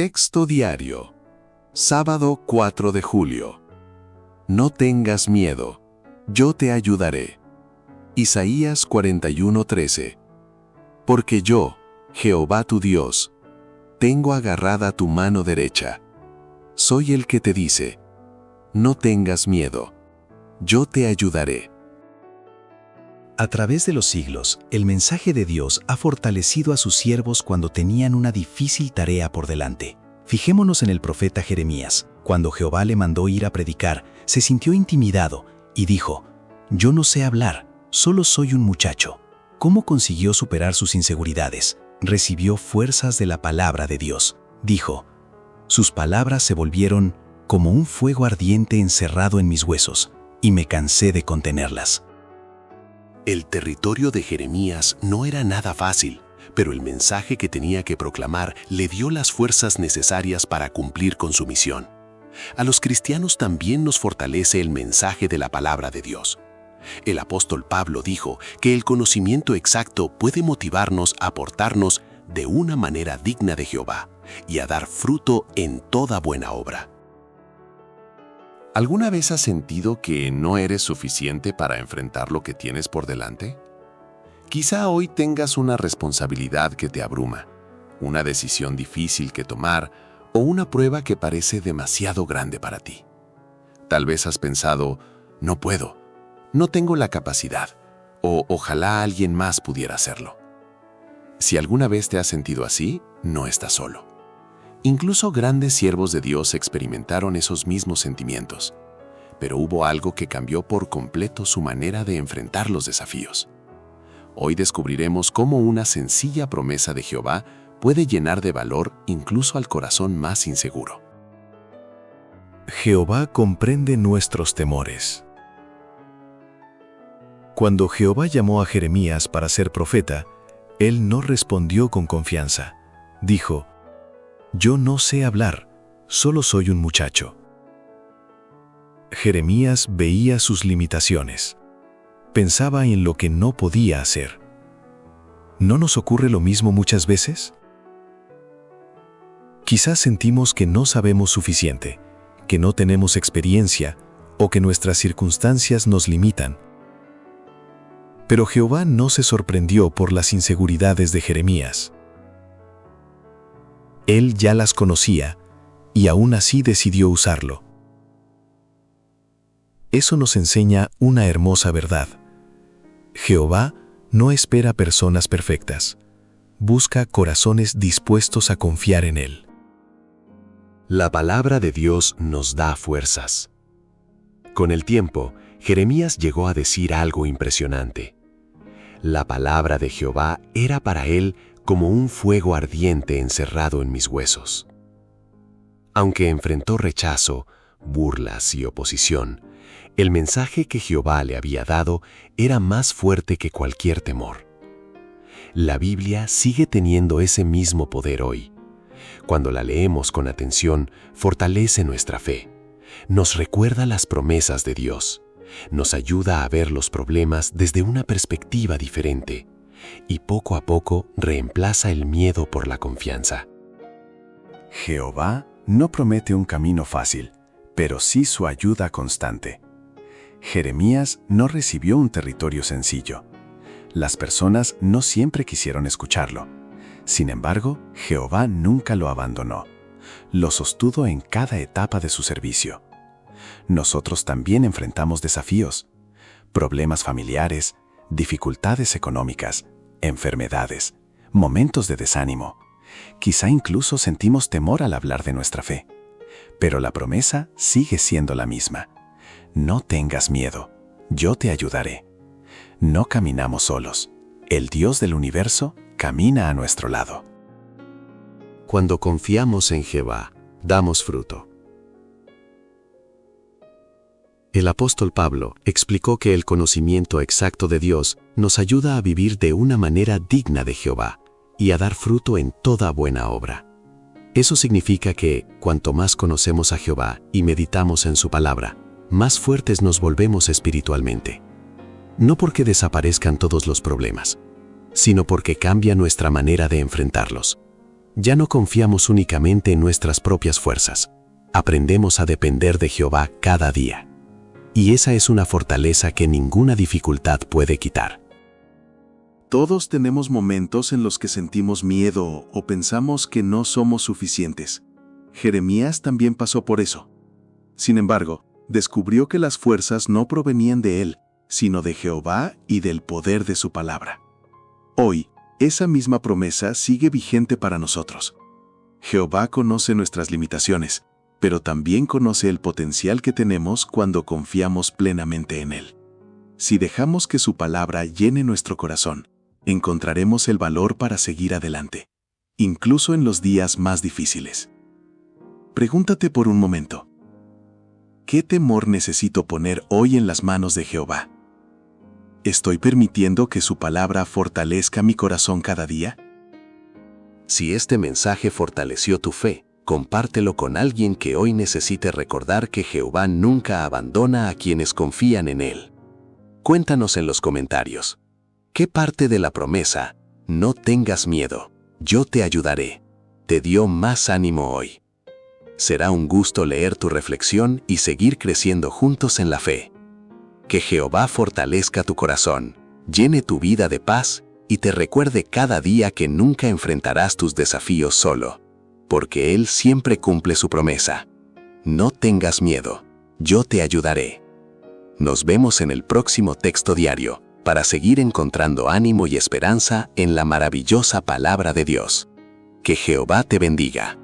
Texto diario. Sábado 4 de julio. No tengas miedo, yo te ayudaré. Isaías 41:13. Porque yo, Jehová tu Dios, tengo agarrada tu mano derecha. Soy el que te dice, no tengas miedo, yo te ayudaré. A través de los siglos, el mensaje de Dios ha fortalecido a sus siervos cuando tenían una difícil tarea por delante. Fijémonos en el profeta Jeremías. Cuando Jehová le mandó ir a predicar, se sintió intimidado y dijo, «Yo no sé hablar, solo soy un muchacho». ¿Cómo consiguió superar sus inseguridades? Recibió fuerzas de la palabra de Dios. Dijo, «Sus palabras se volvieron como un fuego ardiente encerrado en mis huesos, y me cansé de contenerlas». El territorio de Jeremías no era nada fácil, pero el mensaje que tenía que proclamar le dio las fuerzas necesarias para cumplir con su misión. A los cristianos también nos fortalece el mensaje de la palabra de Dios. El apóstol Pablo dijo que el conocimiento exacto puede motivarnos a portarnos de una manera digna de Jehová y a dar fruto en toda buena obra. ¿Alguna vez has sentido que no eres suficiente para enfrentar lo que tienes por delante? Quizá hoy tengas una responsabilidad que te abruma, una decisión difícil que tomar o una prueba que parece demasiado grande para ti. Tal vez has pensado, no puedo, no tengo la capacidad, o ojalá alguien más pudiera hacerlo. Si alguna vez te has sentido así, no estás solo. Incluso grandes siervos de Dios experimentaron esos mismos sentimientos, pero hubo algo que cambió por completo su manera de enfrentar los desafíos. Hoy descubriremos cómo una sencilla promesa de Jehová puede llenar de valor incluso al corazón más inseguro. Jehová comprende nuestros temores. Cuando Jehová llamó a Jeremías para ser profeta, él no respondió con confianza. Dijo, «Yo no sé hablar, solo soy un muchacho». Jeremías veía sus limitaciones. Pensaba en lo que no podía hacer. ¿No nos ocurre lo mismo muchas veces? Quizás sentimos que no sabemos suficiente, que no tenemos experiencia o que nuestras circunstancias nos limitan. Pero Jehová no se sorprendió por las inseguridades de Jeremías. Él ya las conocía y aún así decidió usarlo. Eso nos enseña una hermosa verdad. Jehová no espera personas perfectas. Busca corazones dispuestos a confiar en Él. La palabra de Dios nos da fuerzas. Con el tiempo, Jeremías llegó a decir algo impresionante. La palabra de Jehová era para él como un fuego ardiente encerrado en mis huesos. Aunque enfrentó rechazo, burlas y oposición, el mensaje que Jehová le había dado era más fuerte que cualquier temor. La Biblia sigue teniendo ese mismo poder hoy. Cuando la leemos con atención, fortalece nuestra fe, nos recuerda las promesas de Dios, nos ayuda a ver los problemas desde una perspectiva diferente y poco a poco reemplaza el miedo por la confianza. Jehová no promete un camino fácil, pero sí su ayuda constante. Jeremías no recibió un territorio sencillo. Las personas no siempre quisieron escucharlo. Sin embargo, Jehová nunca lo abandonó. Lo sostuvo en cada etapa de su servicio. Nosotros también enfrentamos desafíos, problemas familiares, dificultades económicas, enfermedades, momentos de desánimo. Quizá incluso sentimos temor al hablar de nuestra fe. Pero la promesa sigue siendo la misma. No tengas miedo, yo te ayudaré. No caminamos solos. El Dios del universo camina a nuestro lado. Cuando confiamos en Jehová, damos fruto. El apóstol Pablo explicó que el conocimiento exacto de Dios nos ayuda a vivir de una manera digna de Jehová y a dar fruto en toda buena obra. Eso significa que, cuanto más conocemos a Jehová y meditamos en su palabra, más fuertes nos volvemos espiritualmente. No porque desaparezcan todos los problemas, sino porque cambia nuestra manera de enfrentarlos. Ya no confiamos únicamente en nuestras propias fuerzas. Aprendemos a depender de Jehová cada día. Y esa es una fortaleza que ninguna dificultad puede quitar. Todos tenemos momentos en los que sentimos miedo o pensamos que no somos suficientes. Jeremías también pasó por eso. Sin embargo, descubrió que las fuerzas no provenían de él, sino de Jehová y del poder de su palabra. Hoy, esa misma promesa sigue vigente para nosotros. Jehová conoce nuestras limitaciones, pero también conoce el potencial que tenemos cuando confiamos plenamente en él. Si dejamos que su palabra llene nuestro corazón, encontraremos el valor para seguir adelante, incluso en los días más difíciles. Pregúntate por un momento: ¿qué temor necesito poner hoy en las manos de Jehová? ¿Estoy permitiendo que su palabra fortalezca mi corazón cada día? Si este mensaje fortaleció tu fe, compártelo con alguien que hoy necesite recordar que Jehová nunca abandona a quienes confían en él. Cuéntanos en los comentarios. ¿Qué parte de la promesa, no tengas miedo, yo te ayudaré, te dio más ánimo hoy? Será un gusto leer tu reflexión y seguir creciendo juntos en la fe. Que Jehová fortalezca tu corazón, llene tu vida de paz y te recuerde cada día que nunca enfrentarás tus desafíos solo, porque Él siempre cumple su promesa. No tengas miedo, yo te ayudaré. Nos vemos en el próximo texto diario, para seguir encontrando ánimo y esperanza en la maravillosa palabra de Dios. Que Jehová te bendiga.